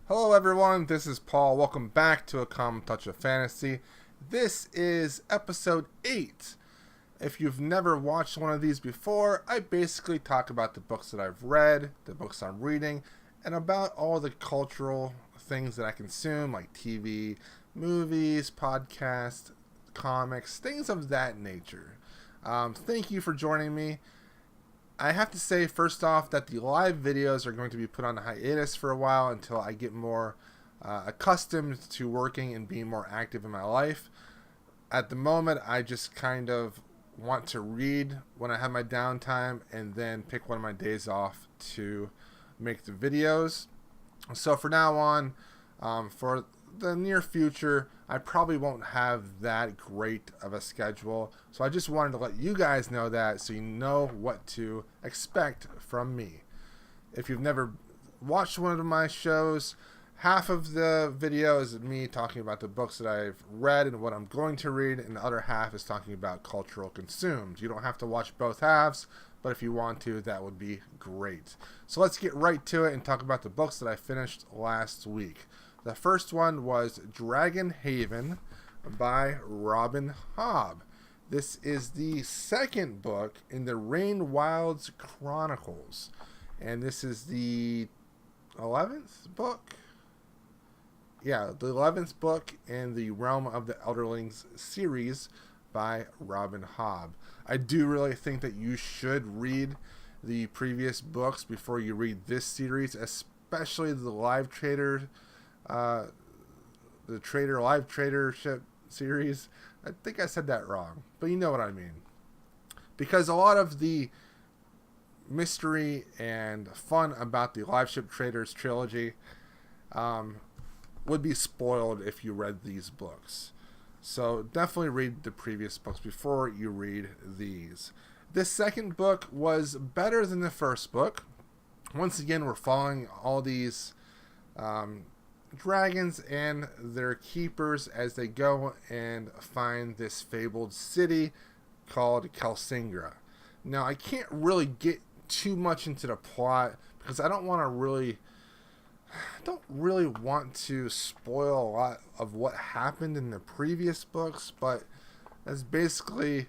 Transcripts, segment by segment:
Hello everyone, this is Paul. Welcome back to A Common Touch of Fantasy. This is episode 8. If you've never watched one of these before, I basically talk about the books that I've read, the books I'm reading, and about all the cultural things that I consume, like TV, movies, podcasts, comics, things of that nature. Thank you for joining me. I have to say, first off, that the live videos are going to be put on hiatus for a while until I get more accustomed to working and being more active in my life. At the moment, I just kind of want to read when I have my downtime and then pick one of my days off to make the videos. So for now on, for the near future, I probably won't have that great of a schedule. So I just wanted to let you guys know that so you know what to expect from me. If you've never watched one of my shows, half of the video is me talking about the books that I've read and what I'm going to read, and the other half is talking about cultural consumed. You don't have to watch both halves, but if you want to, that would be great. So let's get right to it and talk about the books that I finished last week. The first one was Dragon Haven by Robin Hobb. This is the second book in the Wylds Chronicles. And this is the 11th book? Yeah, the 11th book in the Realm of the Elderlings series by Robin Hobb. I do really think that you should read the previous books before you read this series, especially the Live Trader Live Tradership series. I think I said that wrong, but you know what I mean. Because a lot of the mystery and fun about the Live Ship Traders trilogy would be spoiled if you read these books. So definitely read the previous books before you read these. This second book was better than the first book. Once again, we're following all these dragons and their keepers as they go and find this fabled city called Kelsingra. Now, I can't really get too much into the plot because I don't really want to spoil a lot of what happened in the previous books, but that's basically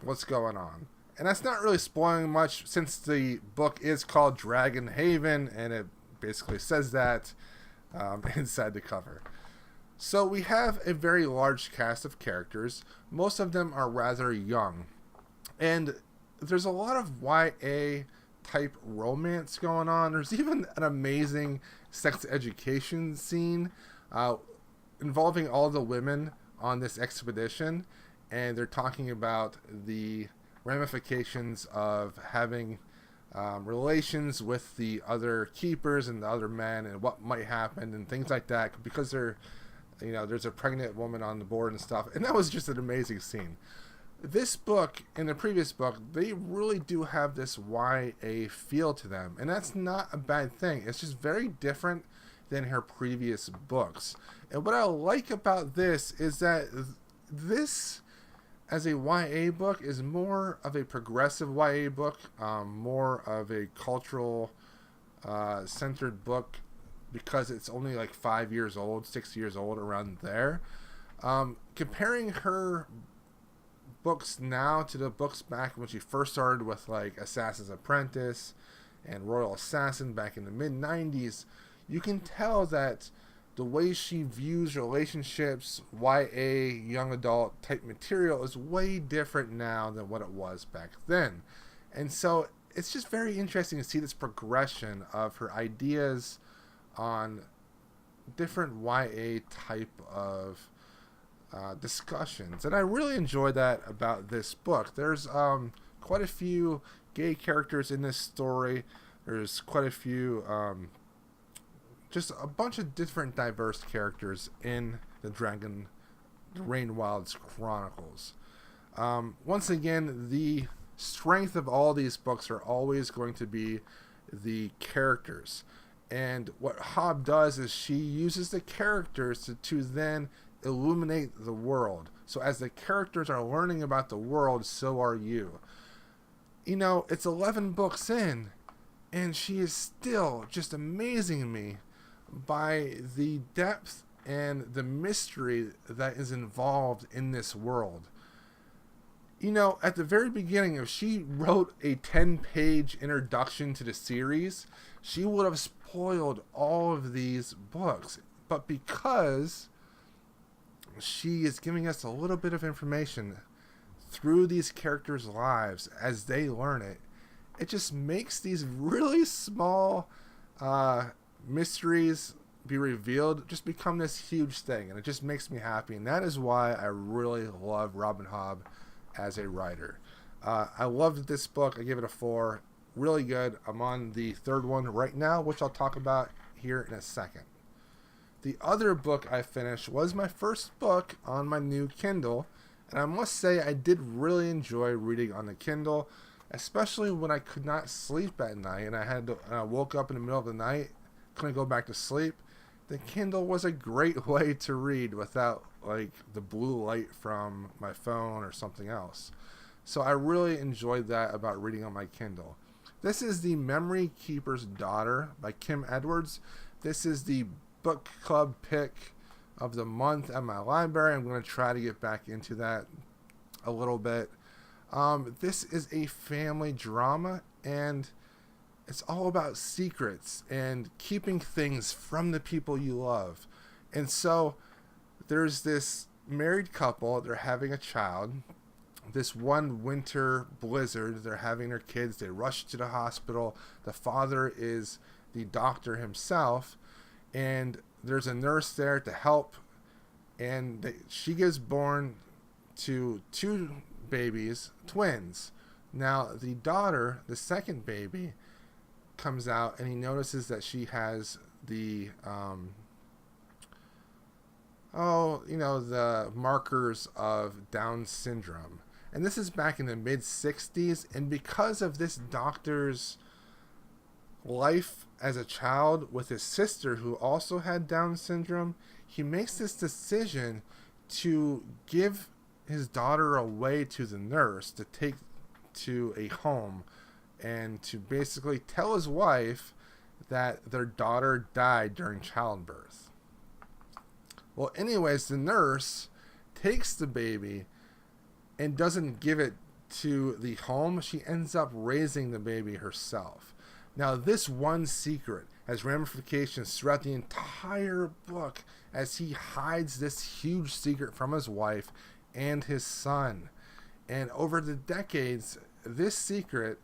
what's going on. And that's not really spoiling much since the book is called Dragon Haven and it basically says that inside the cover. So we have a very large cast of characters. Most of them are rather young. And there's a lot of YA type romance going on. There's even an amazing sex education scene involving all the women on this expedition. And they're talking about the ramifications of having relations with the other keepers and the other men and what might happen and things like that because there's a pregnant woman on the board and stuff, and that was just an amazing scene. This book and the previous book, they really do have this YA feel to them, and that's not a bad thing. It's just very different than her previous books. And what I like about this is that this as a YA book is more of a progressive YA book, more of a cultural centered book because it's only like 5 years old, 6 years old, around there. Comparing her books now to the books back when she first started with like Assassin's Apprentice and Royal Assassin back in the mid-90s, you can tell that the way she views relationships, YA, young adult type material is way different now than what it was back then. And so it's just very interesting to see this progression of her ideas on different YA type of discussions. And I really enjoy that about this book. There's quite a few gay characters in this story. There's quite a few just a bunch of different diverse characters in the Wylds Chronicles. Once again, the strength of all these books are always going to be the characters. And what Hobb does is she uses the characters to then illuminate the world. So as the characters are learning about the world, so are you. It's 11 books in, and she is still just amazing me by the depth and the mystery that is involved in this world. You know, at the very beginning, if she wrote a 10-page introduction to the series, she would have spoiled all of these books. But because she is giving us a little bit of information through these characters' lives as they learn it, it just makes these really small mysteries be revealed just become this huge thing, and it just makes me happy. And that is why I really love Robin Hobb as a writer. I loved this book. I give it a 4. Really good. I'm on the 3rd one right now, which I'll talk about here in a second. The other book I finished was my first book on my new Kindle, and I must say I did really enjoy reading on the Kindle, especially when I could not sleep at night and I woke up in the middle of the night, couldn't go back to sleep. The Kindle was a great way to read without like the blue light from my phone or something else. So I really enjoyed that about reading on my Kindle. This is The Memory Keeper's Daughter by Kim Edwards. This is the book club pick of the month at my library. I'm going to try to get back into that a little bit. This is a family drama, and it's all about secrets and keeping things from the people you love. And so there's this married couple. They're having a child. This one winter blizzard, they're having their kids. They rush to the hospital. The father is the doctor himself, and there's a nurse there to help. And she gives born to 2 babies, twins. Now, the daughter, the second baby, comes out, and he notices that she has the the markers of Down syndrome. And this is back in the mid-60s, and because of this doctor's life as a child with his sister who also had Down syndrome, he makes this decision to give his daughter away to the nurse to take to a home and to basically tell his wife that their daughter died during childbirth. Well, anyways, the nurse takes the baby and doesn't give it to the home. She ends up raising the baby herself. Now, this one secret has ramifications throughout the entire book as he hides this huge secret from his wife and his son. And over the decades, this secret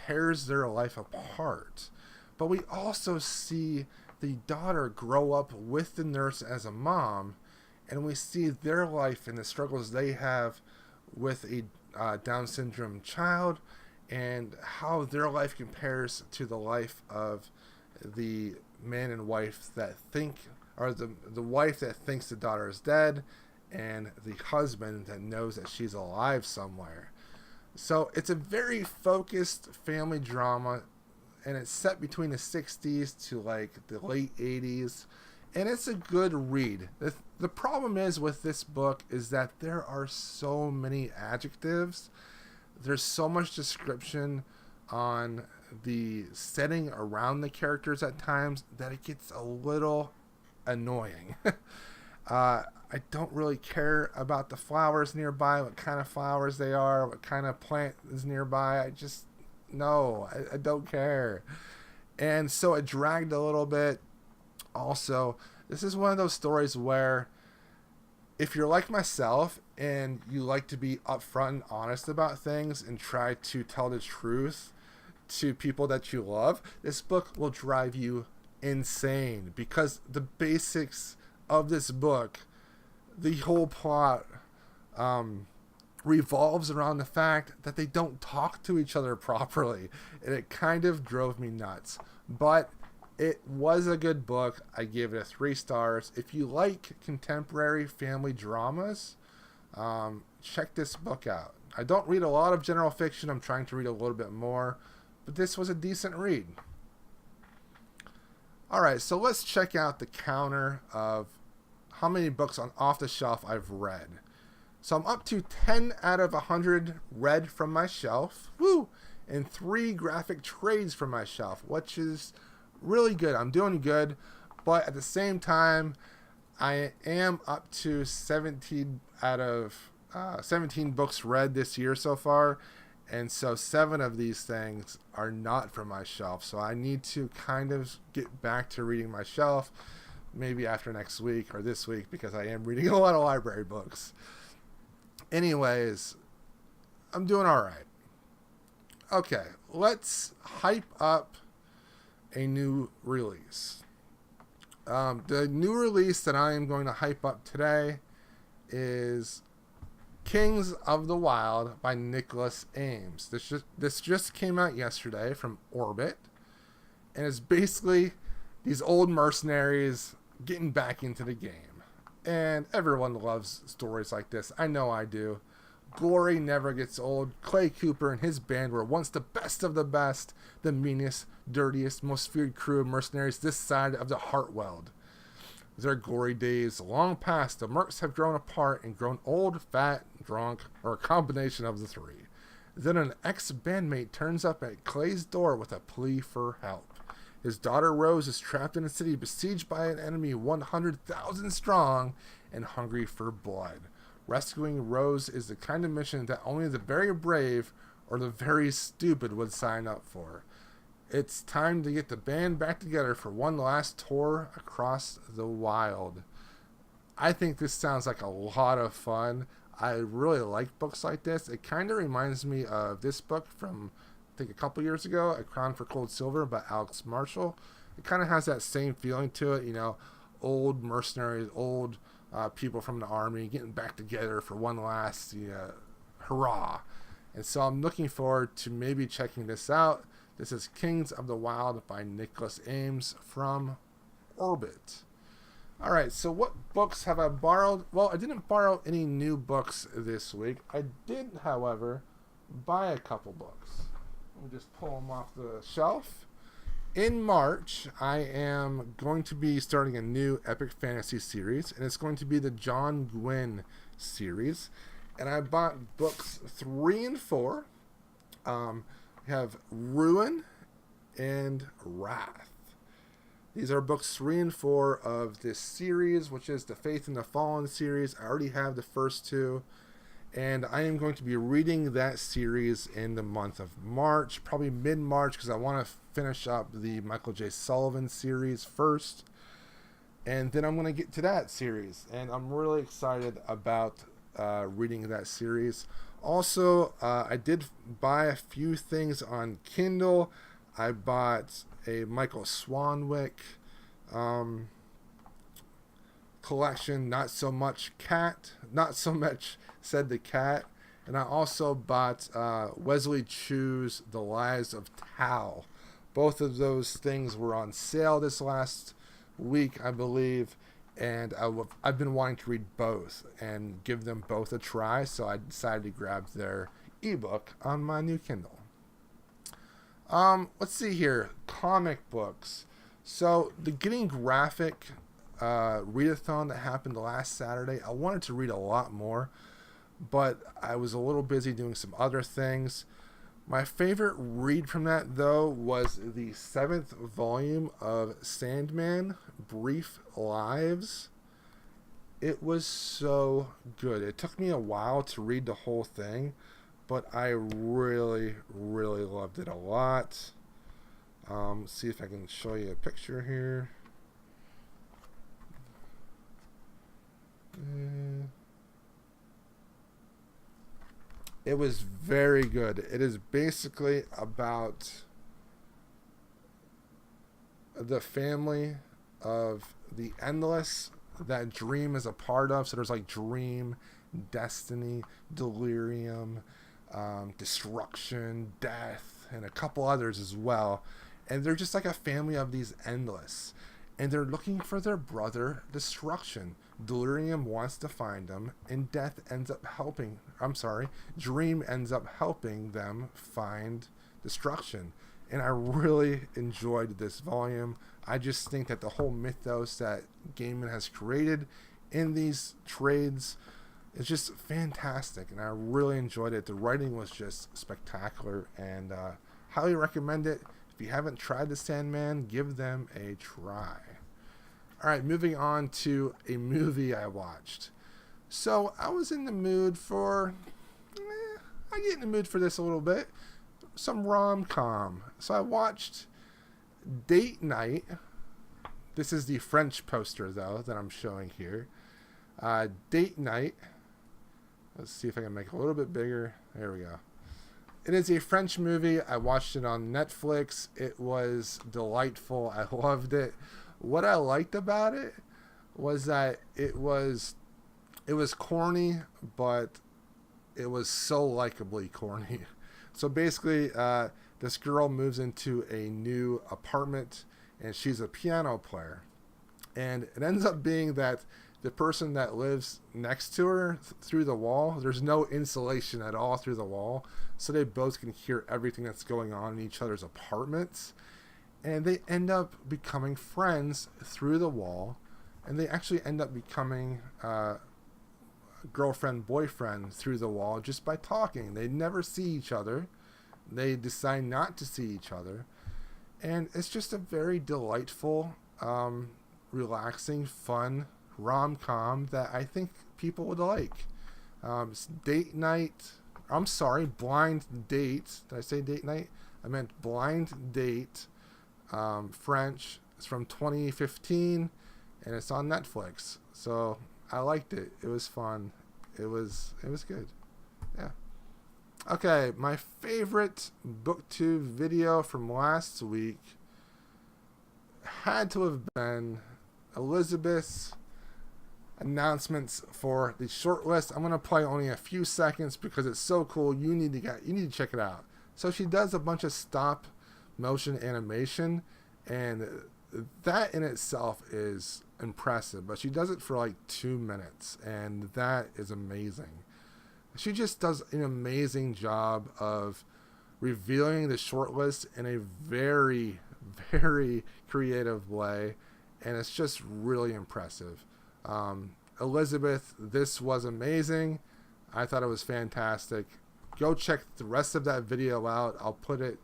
tears their life apart. But we also see the daughter grow up with the nurse as a mom, and we see their life and the struggles they have with a Down syndrome child, and how their life compares to the life of the man and wife that think, or the wife that thinks the daughter is dead, and the husband that knows that she's alive somewhere. So it's a very focused family drama, and it's set between the 60s to like the late 80s, and it's a good read. The problem is with this book is that there are so many adjectives. There's so much description on the setting around the characters at times that it gets a little annoying. I don't really care about the flowers nearby, what kind of flowers they are, what kind of plant is nearby. I don't care. And so it dragged a little bit. Also, this is one of those stories where if you're like myself and you like to be upfront and honest about things and try to tell the truth to people that you love, this book will drive you insane, because the basics of this book, the whole plot revolves around the fact that they don't talk to each other properly, and it kind of drove me nuts. But it was a good book. I gave it a 3 stars. If you like contemporary family dramas, check this book out. I don't read a lot of general fiction. I'm trying to read a little bit more, but this was a decent read. Alright, so let's check out the counter of how many books on Off the Shelf I've read. So I'm up to 10 out of 100 read from my shelf. Woo! And 3 graphic trades from my shelf, which is really good. I'm doing good, But at the same time, I am up to 17 out of 17 books read this year so far. And so 7 of these things are not from my shelf. So I need to kind of get back to reading my shelf, maybe after next week or this week, because I am reading a lot of library books. Anyways, I'm doing all right. Okay, let's hype up a new release. The new release that I am going to hype up today is Kings of the Wyld by Nicholas Ames. This just came out yesterday from Orbit, and it's basically these old mercenaries getting back into the game. And everyone loves stories like this. I know I do. Glory never gets old. Clay Cooper and his band were once the best of the best, the meanest, dirtiest, most feared crew of mercenaries this side of the Heartweld. Their glory days long past, the mercs have grown apart and grown old, fat, drunk, or a combination of the three. Then an ex-bandmate turns up at Clay's door with a plea for help. His daughter Rose is trapped in a city besieged by an enemy 100,000 strong and hungry for blood. Rescuing Rose is the kind of mission that only the very brave or the very stupid would sign up for. It's time to get the band back together for one last tour across the Wyld. I think this sounds like a lot of fun. I really like books like this. It kind of reminds me of this book from, I think, a couple years ago, A Crown for Cold Silver by Alex Marshall. It kind of has that same feeling to it, you know, old mercenaries, old people from the army getting back together for one last hurrah. And so I'm looking forward to maybe checking this out. This is Kings of the Wyld by Nicholas Ames from Orbit. All right, so what books have I borrowed? Well, I didn't borrow any new books this week. I did, however, buy a couple books. Let me just pull them off the shelf. In March, I am going to be starting a new epic fantasy series, and it's going to be the John Gwynne series. And I bought books 3 and 4. We have Ruin and Wrath. These are books 3 and 4 of this series, which is the Faith in the Fallen series. I already have the first 2. And I am going to be reading that series in the month of March, probably mid-March, because I want to finish up the Michael J. Sullivan series first. And then I'm going to get to that series. And I'm really excited about reading that series. Also, I did buy a few things on Kindle. I bought a Michael Swanwick collection, Not So Much Said the Cat. And I also bought Wesley Chu's The Lies of Tao. Both of those things were on sale this last week, I believe. And I've been wanting to read both and give them both a try, so I decided to grab their ebook on my new Kindle. Let's see here. Comic books. So the Getting Graphic readathon that happened last Saturday, I wanted to read a lot more, but I was a little busy doing some other things. My favorite read from that, though, was the 7th volume of Sandman, Brief Lives. It was so good. It took me a while to read the whole thing, but I really, really loved it a lot. Let's see if I can show you a picture here. It was very good. It is basically about the family of the Endless that Dream is a part of. So there's like Dream, Destiny, Delirium, Destruction, Death, and a couple others as well. And they're just like a family of these Endless. And they're looking for their brother, Destruction. Delirium wants to find them, and Dream ends up helping them find Destruction. And I really enjoyed this volume. I just think that the whole mythos that Gaiman has created in these trades is just fantastic, and I really enjoyed it. The writing was just spectacular, and highly recommend it. If you haven't tried the Sandman, give them a try. All right, moving on to a movie I watched. So I was in the mood for, I get in the mood for this a little bit, some rom-com. So I watched Date Night. This is the French poster, though, that I'm showing here. Date Night. Let's see if I can make it a little bit bigger. There we go. It is a French movie. I watched it on Netflix. It was delightful. I loved it. What I liked about it was that it was corny, but it was so likably corny. So basically, this girl moves into a new apartment, and she's a piano player. And it ends up being that the person that lives next to her through the wall, there's no insulation at all through the wall, so they both can hear everything that's going on in each other's apartments. And they end up becoming friends through the wall, and they actually end up becoming girlfriend, boyfriend through the wall just by talking. They never see each other. They decide not to see each other. And it's just a very delightful, relaxing, fun rom-com that I think people would like. Date Night. I'm sorry, Blind Date. Did I say Date Night? I meant Blind Date. French. It's from 2015, and it's on Netflix. So I liked it. It was fun. It was good. Yeah. Okay, my favorite Booktube video from last week had to have been Elizabeth's announcements for the shortlist. I'm gonna play only a few seconds because it's so cool. You need to check it out. So she does a bunch of stop motion animation, and that in itself is impressive, but she does it for like 2 minutes, and that is amazing. She just does an amazing job of revealing the shortlist in a very, very creative way, and it's just really impressive. Elizabeth, this was amazing. I thought it was fantastic. Go check the rest of that video out. I'll put it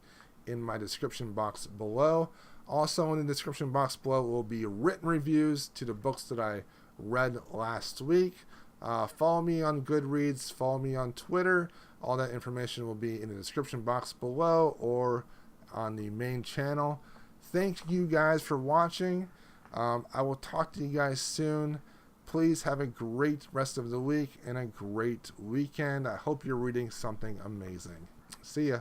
in my description box below. Also in the description box below will be written reviews to the books that I read last week. Follow me on Goodreads, follow me on Twitter. All that information will be in the description box below or on the main channel. Thank you guys for watching. I will talk to you guys soon. Please have a great rest of the week and a great weekend. I hope you're reading something amazing. See ya.